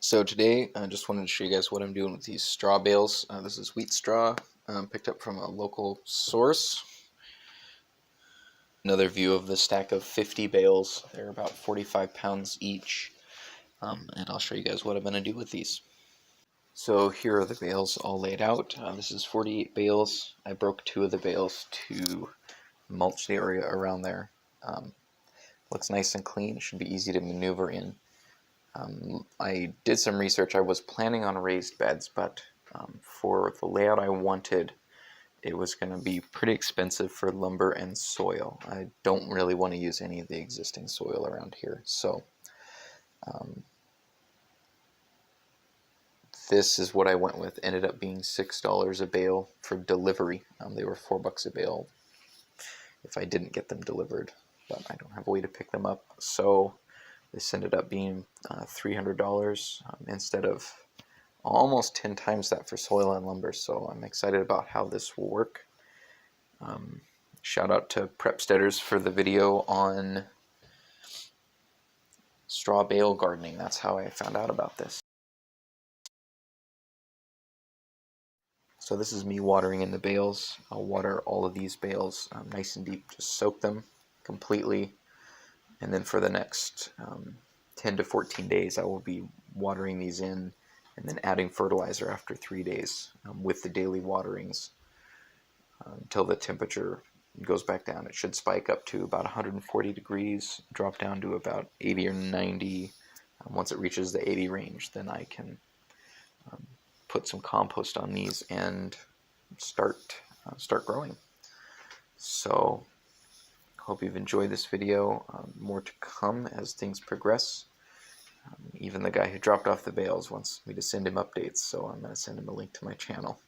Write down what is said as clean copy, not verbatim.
So today I just wanted to show you guys what I'm doing with these straw bales. This is wheat straw picked up from a local source. Another view of the stack of 50 bales. They're about 45 pounds each. And I'll show you guys what I'm going to do with these. So here are the bales all laid out. This is 48 bales. I broke 2 of the bales to mulch the area around there. Looks nice and clean. It should be easy to maneuver in. I did some research. I was planning on raised beds, but for the layout I wanted, it was going to be pretty expensive for lumber and soil. I don't really want to use any of the existing soil around here, so this is what I went with. Ended up being $6 a bale for delivery. They were $4 a bale if I didn't get them delivered, but I don't have a way to pick them up, so this ended up being $300 instead of almost 10 times that for soil and lumber. So I'm excited about how this will work. Shout out to Prepsteaders for the video on straw bale gardening. That's how I found out about this. So this is me watering in the bales. I'll water all of these bales nice and deep, just soak them completely. And then for the next 10 to 14 days, I will be watering these in and then adding fertilizer after 3 days with the daily waterings until the temperature goes back down. It should spike up to about 140 degrees, drop down to about 80 or 90. Once it reaches the 80 range, then I can put some compost on these and start growing. So hope you've enjoyed this video. More to come as things progress. Even the guy who dropped off the bales wants me to send him updates, so I'm going to send him a link to my channel.